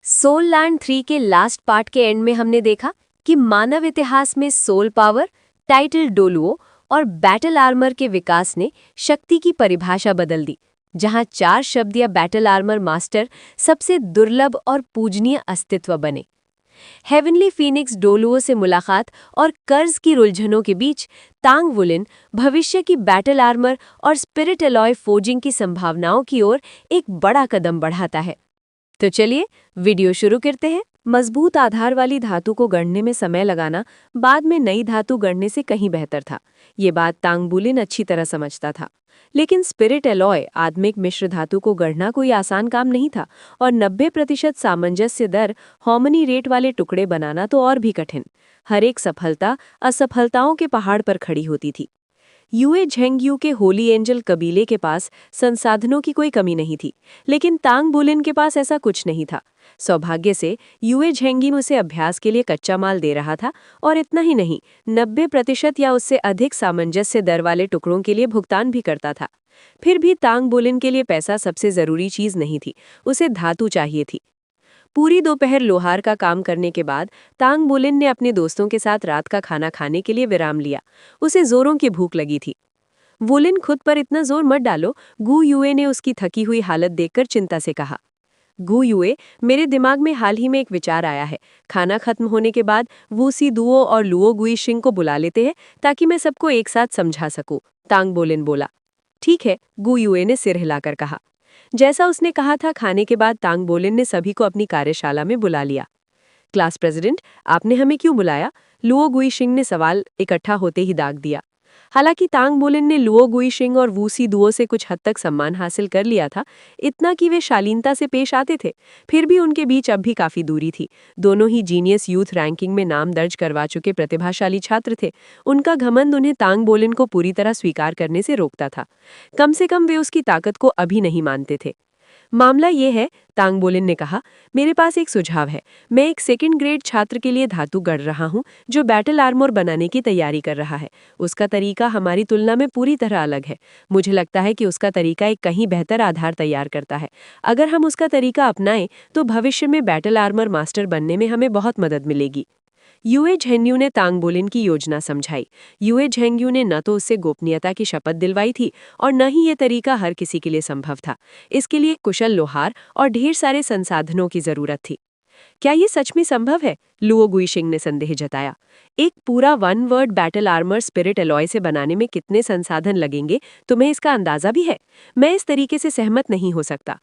Soul land 3 के last part के and में हमने देखा कि मानव इतिहास में सोल पावर, टाइटल डोलुओ और बैटल आर्मर के विकास ने शक्ति की परिभाषा बदल दी, जहां 4 शब्द या बैटल आर्मर मास्टर सबसे दुर्लभ और पूजनीय अस्तित्व बने। हेवनली फीनिक्स डोलुओ से मुलाकात और कर्ज की उलझनों के बीच तांग वुलिन भविष्य की बैटल आर्मर और स्पिरिट अलॉय फोर्जिंग की संभावनाओं की ओर एक बड़ा कदम बढ़ाता है। तो चलिए वीडियो शुरू करते हैं। मजबूत आधार वाली धातु को गढ़ने में समय लगाना बाद में नई धातु गढ़ने से कहीं बेहतर था। ये बात तांग बुलिन अच्छी तरह समझता था। लेकिन स्पिरिट एलॉय आत्मिक मिश्र धातु को गढ़ना कोई आसान काम नहीं था और 90% सामंजस्य दर हार्मनी रेट वाले टुकड़े बनाना तो और भी कठिन। हर एक सफलता असफलताओं के पहाड़ पर खड़ी होती थी। यूए झेंगयू के होली एंजल कबीले के पास संसाधनों की कोई कमी नहीं थी, लेकिन तांग बुलिन के पास ऐसा कुछ नहीं था। सौभाग्य से यूए झेंगी उसे अभ्यास के लिए कच्चा माल दे रहा था और इतना ही नहीं, 90% या उससे अधिक सामंजस्य दर वाले टुकड़ों के लिए भुगतान भी करता था। फिर भी तांग बुलिन के लिए पैसा सबसे जरूरी चीज नहीं थी, उसे धातु चाहिए थी। पूरी दोपहर लोहार का काम करने के बाद तांग बुलिन ने अपने दोस्तों के साथ रात का खाना खाने के लिए विराम लिया। उसे जोरों की भूख लगी थी। वुलिन खुद पर इतना जोर मत डालो, गु युए ने उसकी थकी हुई हालत देखकर चिंता से कहा। गु युए, मेरे दिमाग में हाल ही में एक विचार आया है। खाना खत्म होने के बाद वू सी दुओ और लुओ गुई शिंग को बुला लेते हैं ताकि मैं सबको एक साथ समझा सकूं, तांग बुलिन बोला। ठीक है, गु युए ने सिर हिलाकर कहा। जैसा उसने कहा था, खाने के बाद तांग बोलिन ने सभी को अपनी कार्यशाला में बुला लिया। क्लास प्रेसिडेंट, आपने हमें क्यों बुलाया? लुओ गुइशिंग ने सवाल इकट्ठा होते ही दाग दिया। हालांकि तांग बोलिन ने लुओ गुइशिंग और वूसी दुओ से कुछ हद तक सम्मान हासिल कर लिया था, इतना कि वे शालीनता से पेश आते थे, फिर भी उनके बीच अब भी काफी दूरी थी। दोनों ही जीनियस यूथ रैंकिंग में नाम दर्ज करवा चुके प्रतिभाशाली छात्र थे। उनका घमंड उन्हें तांग बोलिन को पूरी तरह स्वीकार करने से रोकता था। कम से कम वे उसकी ताकत को अभी नहीं मानते थे। मामला ये है, तांग बोलिन ने कहा, मेरे पास एक सुझाव है। मैं एक सेकंड ग्रेड छात्र के लिए धातु गढ़ रहा हूँ जो बैटल आर्मर बनाने की तैयारी कर रहा है। उसका तरीका हमारी तुलना में पूरी तरह अलग है। मुझे लगता है कि उसका तरीका एक कहीं बेहतर आधार तैयार करता है। अगर हम उसका तरीका अपनाएं तो भविष्य में बैटल आर्मर मास्टर बनने में हमें बहुत मदद मिलेगी। यूए झेंगयू ने तांग बोलिन की योजना समझाई। यूए झेंगयू ने न तो उससे गोपनीयता की शपथ दिलवाई थी और न ही ये तरीका हर किसी के लिए संभव था। इसके लिए कुशल लोहार और ढेर सारे संसाधनों की जरूरत थी। क्या ये सच में संभव है? लुओ गुइशिंग ने संदेह जताया। एक पूरा 1 word battle armour spirit alloy से बनाने में कितने संसाधन लगेंगे, तुम्हें इसका अंदाजा भी है? मैं इस तरीके से सहमत नहीं हो सकता।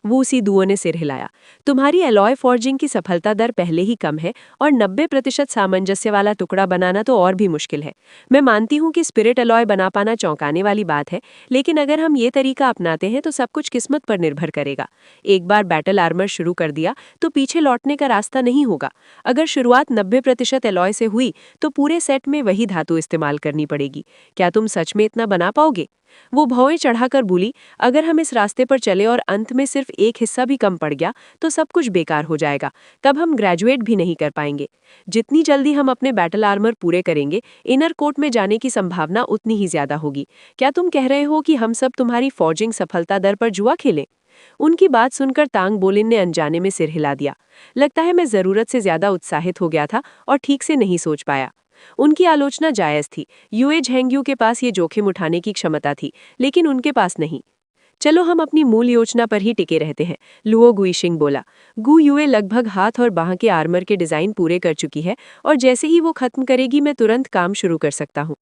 वू सी दुओ ने सिर हिलाया। तुम्हारी अलॉय फॉर्जिंग की सफलता दर पहले ही कम है और 90% सामंजस्य वाला टुकड़ा बनाना तो और भी मुश्किल है। मैं मानती हूँ कि स्पिरिट अलॉय बना पाना चौंकाने वाली बात है, लेकिन अगर हम ये तरीका अपनाते हैं तो सब कुछ किस्मत पर निर्भर करेगा। एक बार बैटल आर्मर शुरू कर दिया तो पीछे लौटने का रास्ता नहीं होगा। अगर शुरुआत 90% अलॉय से हुई तो पूरे सेट में वही धातु इस्तेमाल करनी पड़ेगी। क्या तुम सच में इतना बना पाओगे? वो भौएं चढ़ाकर बोली, अगर हम इस रास्ते पर चले और अंत में सिर्फ एक हिस्सा भी कम पड़ गया तो सब कुछ बेकार हो जाएगा। तब हम ग्रेजुएट भी नहीं कर पाएंगे। जितनी जल्दी हम अपने बैटल आर्मर पूरे करेंगे, इनर कोर्ट में जाने की संभावना उतनी ही ज्यादा होगी। क्या तुम कह रहे हो कि हम सब तुम्हारी फॉर्जिंग सफलता दर पर जुआ खेलें? उनकी बात सुनकर तांग बोलिन ने अनजाने में सिर हिला दिया। लगता है मैं जरूरत से ज्यादा उत्साहित हो गया था और ठीक से नहीं सोच पाया। उनकी आलोचना जायज थी। यूए झेंगयू के पास ये जोखिम उठाने की क्षमता थी, लेकिन उनके पास नहीं। चलो हम अपनी मूल योजना पर ही टिके रहते हैं, लुओ गुइशिंग बोला। गु युए लगभग हाथ और बाह के आर्मर के डिजाइन पूरे कर चुकी है और जैसे ही वो खत्म करेगी मैं तुरंत काम शुरू कर सकता हूँ।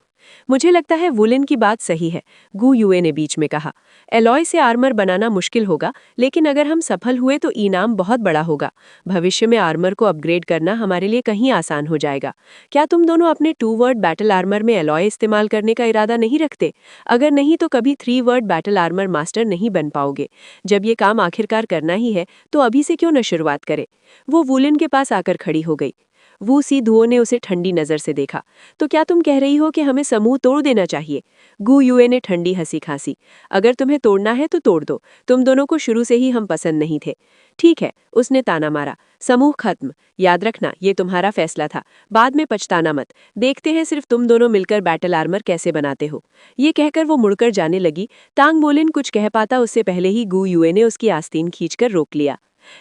मुझे लगता है वुलिन की बात सही है, गु युए ने बीच में कहा। एलॉय से आर्मर बनाना मुश्किल होगा, लेकिन अगर हम सफल हुए तो इनाम बहुत बड़ा होगा। भविष्य में आर्मर को अपग्रेड करना हमारे लिए कहीं आसान हो जाएगा। क्या तुम दोनों अपने 2 वर्ड बैटल आर्मर में एलॉय इस्तेमाल करने का इरादा नहीं रखते? अगर नहीं तो कभी 3 वर्ड बैटल आर्मर मास्टर नहीं बन पाओगे। जब ये काम आखिरकार करना ही है तो अभी से क्यों न शुरुआत करें? वो वुलिन के पास आकर खड़ी हो गई। वू सी दुओ ने उसे ठंडी नजर से देखा। तो क्या तुम कह रही हो कि हमें समूह तोड़ देना चाहिए? गु युए ने ठंडी हंसी खांसी। अगर तुम्हें तोड़ना है तो तोड़ दो, तुम दोनों को शुरू से ही हम पसंद नहीं थे। ठीक है, उसने ताना मारा। समूह खत्म। याद रखना, ये तुम्हारा फैसला था, बाद में पछताना मत। देखते हैं सिर्फ तुम दोनों मिलकर बैटल आर्मर कैसे बनाते हो। ये कहकर वो मुड़कर जाने लगी। तांग बोलिन कुछ कह पाता उससे पहले ही गु युए ने उसकी आस्तीन खींचकर रोक लिया।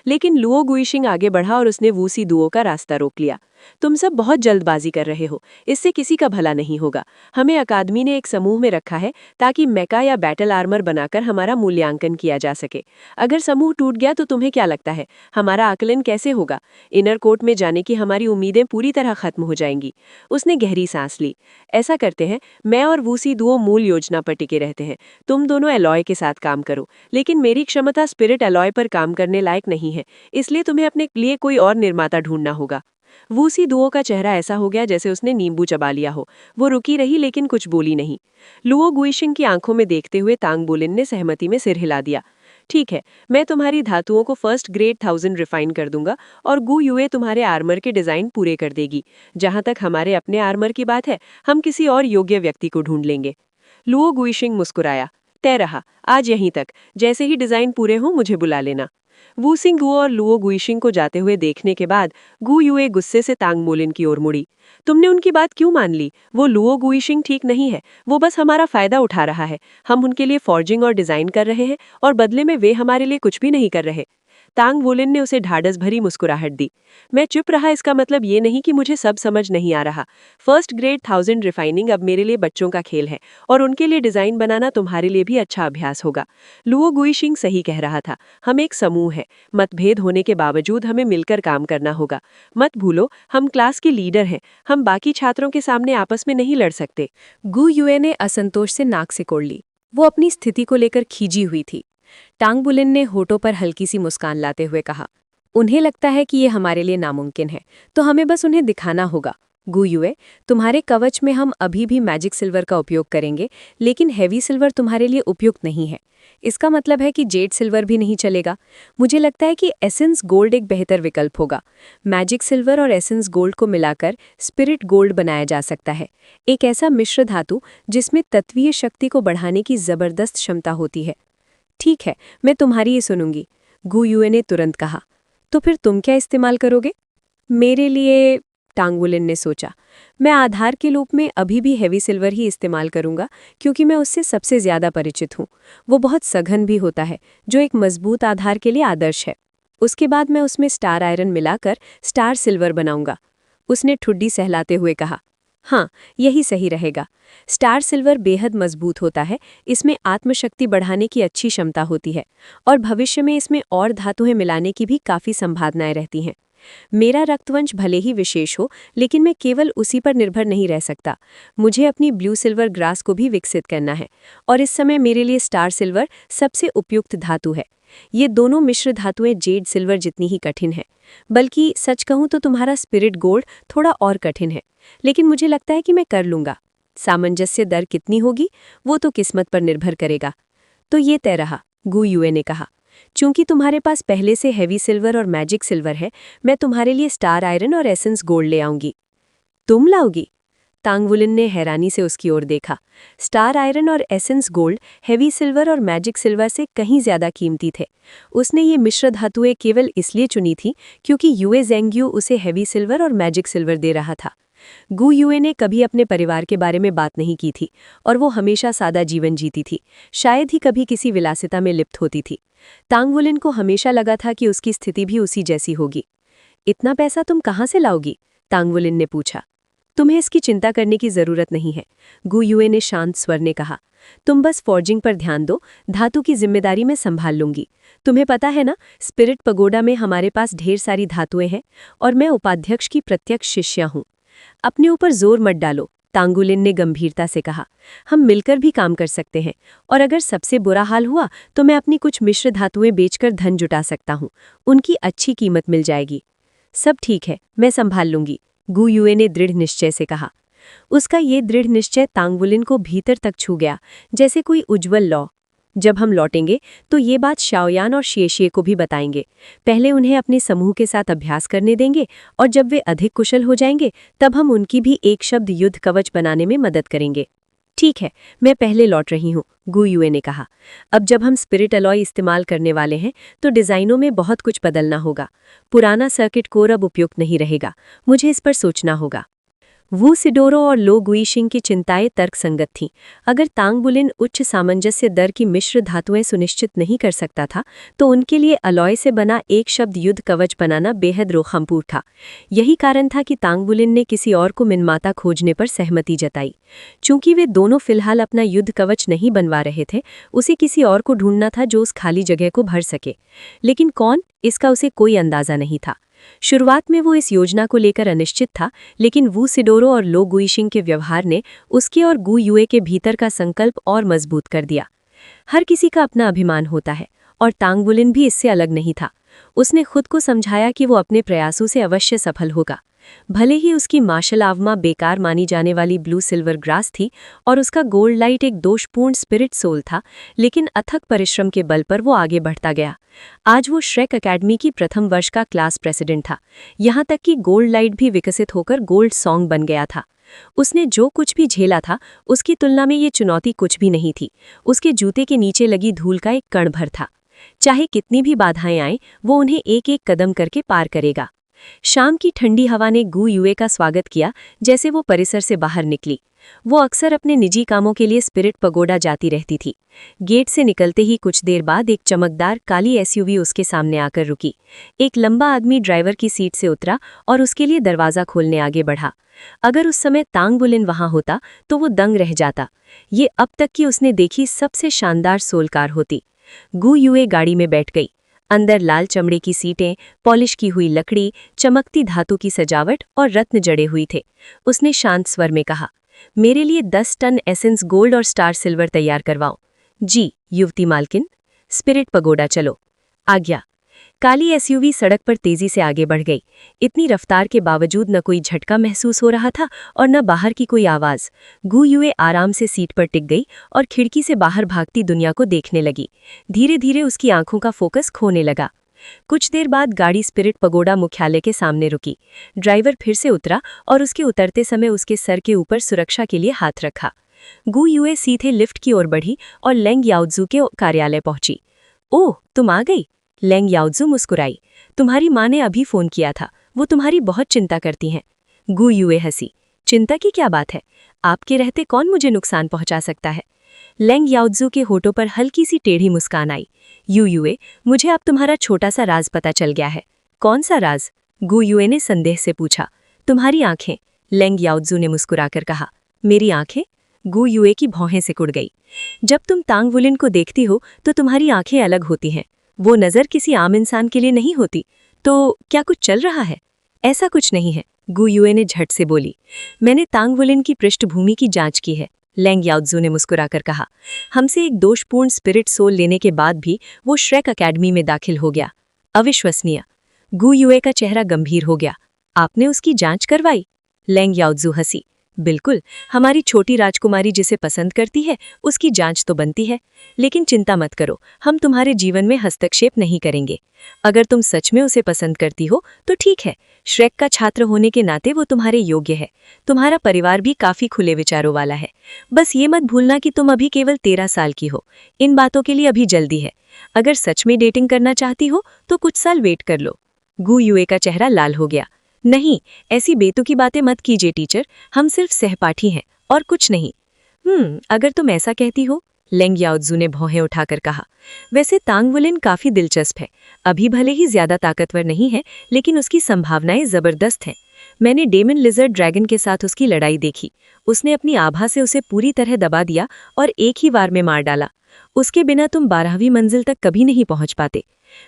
लेकिन लुओ गुइशिंग आगे बढ़ा और उसने वूसी दुओ का रास्ता रोक लिया। तुम सब बहुत जल्दबाजी कर रहे हो, इससे किसी का भला नहीं होगा। हमें अकादमी ने एक समूह में रखा है ताकि मेका या बैटल आर्मर बनाकर हमारा मूल्यांकन किया जा सके। अगर समूह टूट गया तो तुम्हें क्या लगता है हमारा आकलन कैसे होगा? इनर कोर्ट में जाने की हमारी उम्मीदें पूरी तरह खत्म हो जाएंगी। उसने गहरी सांस ली। ऐसा करते हैं, मैं और वूसी दुओ मूल योजना पर टिके रहते हैं। तुम दोनों एलॉय के साथ काम करो, लेकिन मेरी क्षमता स्पिरिट एलॉय पर काम करने लायक नहीं है, इसलिए तुम्हें अपने लिए कोई और निर्माता ढूंढना होगा। वूसी दुओ का चेहरा ऐसा हो गया जैसे उसने नींबू चबा लिया हो। वो रुकी रही लेकिन कुछ बोली नहीं। लुओ गुइशिंग की आंखों में देखते हुए तांग बुलिन ने सहमति में सिर हिला दिया। ठीक है, मैं तुम्हारी धातुओं को फर्स्ट ग्रेड 1000 रिफाइन कर दूंगा और गु युए तुम्हारे आर्मर के डिजाइन पूरे कर देगी। जहां तक हमारे अपने आर्मर की बात है, हम किसी और योग्य व्यक्ति को ढूंढ लेंगे। लुओ गुइशिंग मुस्कुराया। तय रहा, आज यहीं तक। जैसे ही डिजाइन पूरे हों मुझे बुला लेना। वू सिंह गुओ और लुओ गुइशिंग को जाते हुए देखने के बाद गु युए गुस्से से तांग मोलिन की ओर मुड़ी। तुमने उनकी बात क्यों मान ली? वो लुओ गुइशिंग ठीक नहीं है, वो बस हमारा फायदा उठा रहा है। हम उनके लिए फॉर्जिंग और डिजाइन कर रहे हैं और बदले में वे हमारे लिए कुछ भी नहीं कर रहे। तांग वोलिन ने उसे ढाढ़स भरी मुस्कुराहट दी। मैं चुप रहा, इसका मतलब ये नहीं कि मुझे सब समझ नहीं आ रहा। फर्स्ट ग्रेड 1000 रिफाइनिंग अब मेरे लिए बच्चों का खेल है और उनके लिए डिजाइन बनाना तुम्हारे लिए भी अच्छा अभ्यास होगा। लुओ गुइशिंग सही कह रहा था। हम एक समूह है, मतभेद होने के बावजूद हमें मिलकर काम करना होगा। मत भूलो, हम क्लास के लीडर हैं। हम बाकी छात्रों के सामने आपस में नहीं लड़ सकते। गु युए ने असंतोष से नाक सिकोड़ ली। वो अपनी स्थिति को लेकर खींची हुई थी। टांग बुलिन ने होठों पर हल्की सी मुस्कान लाते हुए कहा, उन्हें लगता है कि ये हमारे लिए नामुमकिन है, तो हमें बस उन्हें दिखाना होगा। गु युए, तुम्हारे कवच में हम अभी भी मैजिक सिल्वर का उपयोग करेंगे, लेकिन हेवी सिल्वर तुम्हारे लिए उपयुक्त नहीं है। इसका मतलब है कि जेड सिल्वर भी नहीं चलेगा। मुझे लगता है कि एसेंस गोल्ड एक बेहतर विकल्प होगा। मैजिक सिल्वर और एसेंस गोल्ड को मिलाकर स्पिरिट गोल्ड बनाया जा सकता है, एक ऐसा मिश्र धातु जिसमें तत्वीय शक्ति को बढ़ाने की जबरदस्त क्षमता होती है। ठीक है, मैं तुम्हारी ये सुनूंगी, गु युए ने तुरंत कहा। तो फिर तुम क्या इस्तेमाल करोगे? मेरे लिए, टांगवुलिन ने सोचा, मैं आधार के रूप में अभी भी हेवी सिल्वर ही इस्तेमाल करूंगा, क्योंकि मैं उससे सबसे ज्यादा परिचित हूँ। वो बहुत सघन भी होता है, जो एक मजबूत आधार के लिए आदर्श है। उसके बाद मैं उसमें स्टार आयरन मिलाकर स्टार सिल्वर बनाऊंगा। उसने ठुड्डी सहलाते हुए कहा, हाँ, यही सही रहेगा। स्टार सिल्वर बेहद मजबूत होता है, इसमें आत्मशक्ति बढ़ाने की अच्छी क्षमता होती है और भविष्य में इसमें और धातुएं मिलाने की भी काफ़ी संभावनाएं रहती हैं। मेरा रक्तवंश भले ही विशेष हो, लेकिन मैं केवल उसी पर निर्भर नहीं रह सकता। मुझे अपनी ब्लू सिल्वर ग्रास को भी विकसित करना है और इस समय मेरे लिए स्टार सिल्वर सबसे उपयुक्त धातु है। ये दोनों मिश्र धातुएं जेड सिल्वर जितनी ही कठिन है, बल्कि सच कहूं तो तुम्हारा स्पिरिट गोल्ड थोड़ा और कठिन है, लेकिन मुझे लगता है कि मैं कर लूंगा। सामंजस्य दर कितनी होगी वो तो किस्मत पर निर्भर करेगा। तो ये तय रहा, गु युए ने कहा। चूंकि तुम्हारे पास पहले से हेवी सिल्वर और मैजिक सिल्वर है, मैं तुम्हारे लिए स्टार आयरन और एसेंस गोल्ड ले आऊंगी। तुम लाओगी? तांगवुलिन ने हैरानी से उसकी ओर देखा। स्टार आयरन और एसेंस गोल्ड हेवी सिल्वर और मैजिक सिल्वर से कहीं ज्यादा कीमती थे। उसने ये मिश्र धातुएं केवल इसलिए चुनी थी क्योंकि युए जेंग्यू उसे हेवी सिल्वर और मैजिक सिल्वर दे रहा था। गु युए ने कभी अपने परिवार के बारे में बात नहीं की थी और वो हमेशा सादा जीवन जीती थी, शायद ही कभी किसी विलासिता में लिप्त होती थी। तांगवुलिन को हमेशा लगा था कि उसकी स्थिति भी उसी जैसी होगी। इतना पैसा तुम कहाँ से लाओगी? तांगवुलिन ने पूछा। तुम्हें इसकी चिंता करने की जरूरत नहीं है, गु युए ने शांत स्वर ने कहा। तुम बस फॉर्जिंग पर ध्यान दो, धातु की जिम्मेदारी मैं संभाल लूंगी। तुम्हें पता है ना, स्पिरिट पगोडा में हमारे पास ढेर सारी धातुएं हैं और मैं उपाध्यक्ष की प्रत्यक्ष शिष्या हूँ। अपने ऊपर जोर मत डालो, तांगुलिन ने गंभीरता से कहा। हम मिलकर भी काम कर सकते हैं और अगर सबसे बुरा हाल हुआ तो मैं अपनी कुछ मिश्र धातुएं बेचकर धन जुटा सकता हूँ। उनकी अच्छी कीमत मिल जाएगी। सब ठीक है, मैं संभाल लूंगी, गु युए ने दृढ़ निश्चय से कहा। उसका ये दृढ़ निश्चय तांगवुलिन को भीतर तक छू गया, जैसे कोई उज्ज्वल लौ। जब हम लौटेंगे तो ये बात शाओयान और शेशिए को भी बताएंगे। पहले उन्हें अपने समूह के साथ अभ्यास करने देंगे और जब वे अधिक कुशल हो जाएंगे तब हम उनकी भी एक शब्द युद्ध कवच बनाने में मदद करेंगे। ठीक है, मैं पहले लौट रही हूँ, गु युए ने कहा। अब जब हम स्पिरिट अलॉय इस्तेमाल करने वाले हैं तो डिज़ाइनों में बहुत कुछ बदलना होगा। पुराना सर्किट कोर अब उपयुक्त नहीं रहेगा, मुझे इस पर सोचना होगा। वू सिडोरो और लो गुइशिंग की चिंताएं तर्कसंगत थीं। अगर तांग बुलिन उच्च सामंजस्य दर की मिश्र धातुएं सुनिश्चित नहीं कर सकता था, तो उनके लिए अलॉय से बना एक शब्द युद्ध कवच बनाना बेहद रोखमपूर था। यही कारण था कि तांग बुलिन ने किसी और को मिनमाता खोजने पर सहमति जताई। चूंकि वे दोनों फिलहाल अपना युद्ध कवच नहीं बनवा रहे थे, उसे किसी और को ढूंढना था जो उस खाली जगह को भर सके। लेकिन कौन, इसका उसे कोई अंदाजा नहीं था। शुरुआत में वो इस योजना को लेकर अनिश्चित था, लेकिन वू सिडोरो और लो गुइशिंग के व्यवहार ने उसके और गु युए के भीतर का संकल्प और मजबूत कर दिया। हर किसी का अपना अभिमान होता है, और तांग बुलिन भी इससे अलग नहीं था। उसने खुद को समझाया कि वो अपने प्रयासों से अवश्य सफल होगा। भले ही उसकी मार्शल आवमा बेकार मानी जाने वाली ब्लू सिल्वर ग्रास थी और उसका गोल्ड लाइट एक दोषपूर्ण स्पिरिट सोल था, लेकिन अथक परिश्रम के बल पर वो आगे बढ़ता गया। आज वो श्रेक एकेडमी की प्रथम वर्ष का क्लास प्रेसिडेंट था। यहाँ तक कि गोल्ड लाइट भी विकसित होकर गोल्ड सॉन्ग बन गया था। उसने जो कुछ भी झेला था, उसकी तुलना में ये चुनौती कुछ भी नहीं थी। उसके जूते के नीचे लगी धूल का एक कण भर था। चाहे कितनी भी बाधाएं आएं, वो उन्हें एक एक कदम करके पार करेगा। शाम की ठंडी हवा ने गु युए का स्वागत किया जैसे वो परिसर से बाहर निकली। वो अक्सर अपने निजी कामों के लिए स्पिरिट पगोडा जाती रहती थी। गेट से निकलते ही कुछ देर बाद एक चमकदार काली एसयूवी उसके सामने आकर रुकी। एक लंबा आदमी ड्राइवर की सीट से उतरा और उसके लिए दरवाज़ा खोलने आगे बढ़ा। अगर उस समय तांग बुलिन वहां होता तो वो दंग रह जाता। ये अब तक की उसने देखी सबसे शानदार सोल कार होती। गु युए गाड़ी में बैठ गई। अंदर लाल चमड़े की सीटें, पॉलिश की हुई लकड़ी, चमकती धातु की सजावट और रत्न जड़े हुई थे। उसने शांत स्वर में कहा, मेरे लिए 10 टन एसेंस गोल्ड और स्टार सिल्वर तैयार करवाओ। जी युवती मालकिन। स्पिरिट पगोडा चलो। आज्ञा। काली एसयूवी सड़क पर तेजी से आगे बढ़ गई। इतनी रफ्तार के बावजूद न कोई झटका महसूस हो रहा था और न बाहर की कोई आवाज। गु युए आराम से सीट पर टिक गई और खिड़की से बाहर भागती दुनिया को देखने लगी। धीरे धीरे उसकी आंखों का फोकस खोने लगा। कुछ देर बाद गाड़ी स्पिरिट पगोडा मुख्यालय के सामने रुकी। ड्राइवर फिर से उतरा और उसके उतरते समय उसके सर के ऊपर सुरक्षा के लिए हाथ रखा। गु युए सीधे लिफ्ट की ओर बढ़ी और लेंग याओत्सु के कार्यालय पहुंची। ओह, तुम आ गई। लेंग याओत्सु मुस्कुराई। तुम्हारी माँ ने अभी फोन किया था, वो तुम्हारी बहुत चिंता करती हैं। गु युए हंसी। चिंता की क्या बात है, आपके रहते कौन मुझे नुकसान पहुंचा सकता है। लेंग याओत्सु के होठों पर हल्की सी टेढ़ी मुस्कान आई। युए, मुझे अब तुम्हारा छोटा सा राज पता चल गया है। कौन सा राज? गु युए ने संदेह से पूछा। तुम्हारी आंखें। लेंग याओत्सु ने मुस्कुराकर कहा। मेरी आंखें? गु युए की भौहें सिकुड़ गई। जब तुम तांग बुलिन को देखती हो तो तुम्हारी आंखें अलग होती हैं। वो नज़र किसी आम इंसान के लिए नहीं होती। तो क्या कुछ चल रहा है? ऐसा कुछ नहीं है, गु युए ने झट से बोली। मैंने तांग बुलिन की पृष्ठभूमि की जांच की है, लेंग याओत्सु ने मुस्कुराकर कहा। हमसे एक दोषपूर्ण स्पिरिट सोल लेने के बाद भी वो श्रेक एकेडमी में दाखिल हो गया। अविश्वसनीय। गु युए का चेहरा गंभीर हो गया। आपने उसकी जांच करवाई? लेंग याओत्सु हंसी। बिल्कुल, हमारी छोटी राजकुमारी जिसे पसंद करती है उसकी जांच तो बनती है। लेकिन चिंता मत करो, हम तुम्हारे जीवन में हस्तक्षेप नहीं करेंगे। अगर तुम सच में उसे पसंद करती हो तो ठीक है, श्रेक का छात्र होने के नाते वो तुम्हारे योग्य है। तुम्हारा परिवार भी काफी खुले विचारों वाला है। बस ये मत भूलना कि तुम अभी केवल 13 साल की हो। इन बातों के लिए अभी जल्दी है। अगर सच में डेटिंग करना चाहती हो तो कुछ साल वेट कर लो। गु युए का चेहरा लाल हो गया। नहीं, ऐसी बेतुकी बातें मत कीजिए टीचर, हम सिर्फ सहपाठी हैं और कुछ नहीं। अगर तुम ऐसा कहती हो, लेंग याओत्सु ने भौहें उठाकर कहा। वैसे तांग बुलिन काफी दिलचस्प है। अभी भले ही ज्यादा ताकतवर नहीं है, लेकिन उसकी संभावनाएं जबरदस्त हैं। मैंने डेमन लिजर्ड ड्रैगन के साथ उसकी लड़ाई देखी। उसने अपनी आभा से उसे पूरी तरह दबा दिया और एक ही वार में मार डाला। उसके बिना तुम 12वीं मंजिल तक कभी नहीं पहुंच पाते।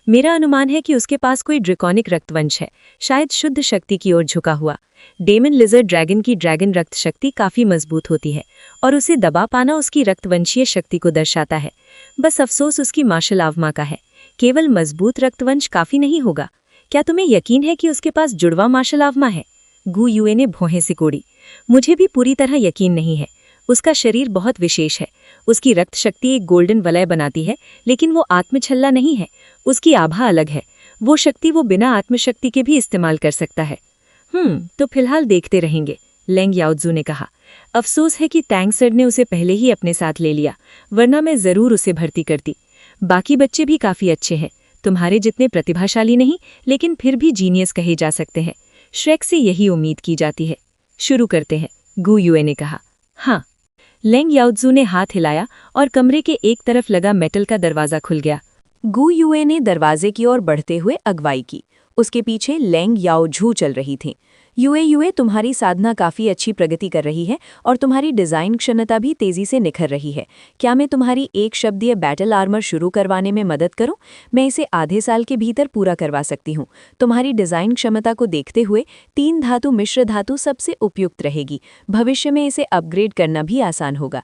मेरा अनुमान है कि उसके पास कोई ड्रैकोनिक रक्तवंश है, शायद शुद्ध शक्ति की ओर झुका हुआ। डेमन लिजर्ड ड्रैगन की ड्रैगन रक्त शक्ति काफी मजबूत होती है और उसे दबा पाना उसकी रक्तवंशीय शक्ति को दर्शाता है। बस अफसोस उसकी मार्शल आवमा का है। केवल मजबूत रक्तवंश काफी नहीं होगा। क्या तुम्हें यकीन है कि उसके पास जुड़वा मार्शल आवमा है? गु युए ने भौहें सिकोड़ी। मुझे भी पूरी तरह यकीन नहीं है। उसका शरीर बहुत विशेष है। उसकी रक्त शक्ति एक गोल्डन वलय बनाती है, लेकिन वो आत्मछल्ला नहीं है। उसकी आभा अलग है। वो शक्ति वो बिना आत्मशक्ति के भी इस्तेमाल कर सकता है। तो फिलहाल देखते रहेंगे, लेंग याओत्सु ने कहा। अफसोस है कि टैंग सर ने उसे पहले ही अपने साथ ले लिया, वरना मैं जरूर उसे भर्ती करती। बाकी बच्चे भी काफी अच्छे हैं, तुम्हारे जितने प्रतिभाशाली नहीं, लेकिन फिर भी जीनियस कहे जा सकते हैं। श्रेक से यही उम्मीद की जाती है। शुरू करते हैं, गु युए ने कहा। हाँ। लेंग याओत्सू ने हाथ हिलाया और कमरे के एक तरफ लगा मेटल का दरवाजा खुल गया। गु युए ने दरवाजे की ओर बढ़ते हुए अगवाई की। उसके पीछे लेंग याओझू चल रही थीं। युए तुम्हारी साधना काफ़ी अच्छी प्रगति कर रही है और तुम्हारी डिज़ाइन क्षमता भी तेज़ी से निखर रही है। क्या मैं तुम्हारी एक शब्दीय बैटल आर्मर शुरू करवाने में मदद करूं? मैं इसे आधे साल के भीतर पूरा करवा सकती हूं। तुम्हारी डिज़ाइन क्षमता को देखते हुए 3 धातु मिश्र धातु सबसे उपयुक्त रहेगी। भविष्य में इसे अपग्रेड करना भी आसान होगा।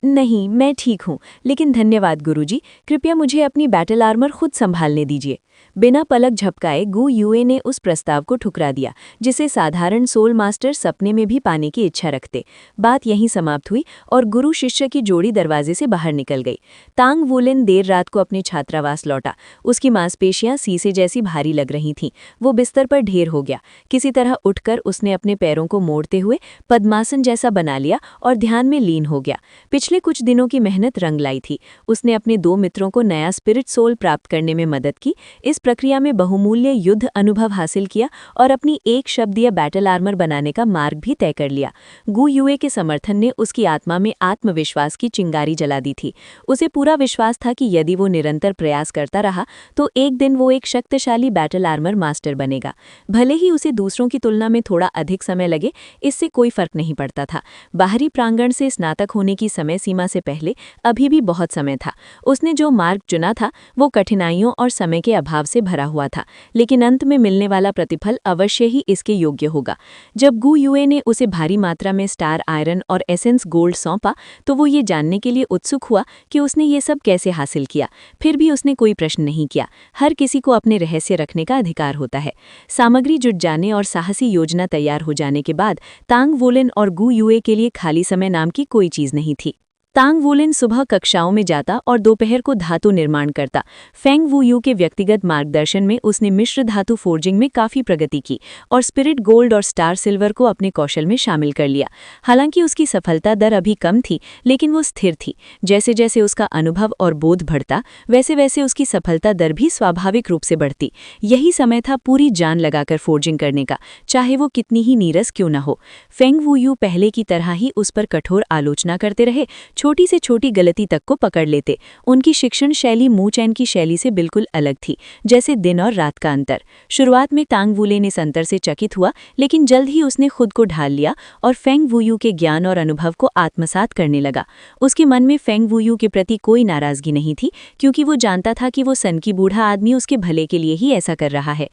नहीं, मैं ठीक हूँ, लेकिन धन्यवाद गुरुजी। कृपया मुझे अपनी बैटल आर्मर खुद संभालने दीजिए। बिना पलक झपकाए गु युए ने उस प्रस्ताव को ठुकरा दिया जिसे साधारण सोल मास्टर सपने में भी पाने की इच्छा रखते। बात यहीं समाप्त हुई और गुरु शिष्य की जोड़ी दरवाजे से बाहर निकल गई। तांग वुलिन देर रात को अपने छात्रावास लौटा। उसकी मांसपेशियां सीसे जैसी भारी लग रही थीं। वो बिस्तर पर ढेर हो गया। किसी तरह उठकर उसने अपने पैरों को मोड़ते हुए पद्मासन जैसा बना लिया और ध्यान में लीन हो गया। पिछले कुछ दिनों की मेहनत रंग लाई थी। उसने अपने 2 मित्रों को नया स्पिरिट सोल प्राप्त करने में मदद की, इस प्रक्रिया में बहुमूल्य युद्ध अनुभव हासिल किया और अपनी एक शब्दीय बैटल आर्मर बनाने का मार्ग भी तय कर लिया। गु युए के समर्थन ने उसकी आत्मा में आत्मविश्वास की चिंगारी जला दी थी। उसे पूरा विश्वास था कि यदि वो निरंतर प्रयास करता रहा तो एक दिन वो एक शक्तिशाली बैटल आर्मर मास्टर बनेगा। भले ही उसे दूसरों की तुलना में थोड़ा अधिक समय लगे, इससे कोई फर्क नहीं पड़ता था। बाहरी प्रांगण से स्नातक होने की समय सीमा से पहले अभी भी बहुत समय था। उसने जो मार्ग चुना था वो कठिनाइयों और समय के अभाव से भरा हुआ था, लेकिन अंत में मिलने वाला प्रतिफल अवश्य ही इसके योग्य होगा। जब गु युए ने उसे भारी मात्रा में स्टार आयरन और एसेंस गोल्ड सौंपा तो वो ये जानने के लिए उत्सुक हुआ कि उसने ये सब कैसे हासिल किया। फिर भी उसने कोई प्रश्न नहीं किया। हर किसी को अपने रहस्य रखने का अधिकार होता है। सामग्री जुट जाने और साहसी योजना तैयार हो जाने के बाद तांग वुलिन और गु युए के लिए खाली समय नाम की कोई चीज़ नहीं थी। तांग वुलिन सुबह कक्षाओं में जाता और दोपहर को धातु निर्माण करता। फेंग वू यू के व्यक्तिगत मार्गदर्शन में उसने मिश्र धातु फोर्जिंग में काफ़ी प्रगति की और स्पिरिट गोल्ड और स्टार सिल्वर को अपने कौशल में शामिल कर लिया। हालांकि उसकी सफलता दर अभी कम थी, लेकिन वो स्थिर थी। जैसे जैसे उसका अनुभव और बोध बढ़ता, वैसे वैसे उसकी सफलता दर भी स्वाभाविक रूप से बढ़ती। यही समय था पूरी जान लगाकर फोर्जिंग करने का, चाहे वो कितनी ही नीरस क्यों न हो। फेंग वू यू पहले की तरह ही उस पर कठोर आलोचना करते रहे, छोटी से छोटी गलती तक को पकड़ लेते। उनकी शिक्षण शैली मू चैन की शैली से बिल्कुल अलग थी, जैसे दिन और रात का अंतर। शुरुआत में तांग वुलिन इस अंतर से चकित हुआ, लेकिन जल्द ही उसने खुद को ढाल लिया और फेंग वुयू के ज्ञान और अनुभव को आत्मसात करने लगा। उसके मन में फेंग वुयू के प्रति कोई नाराजगी नहीं थी, क्योंकि वो जानता था कि वो सन की बूढ़ा आदमी उसके भले के लिए ही ऐसा कर रहा है।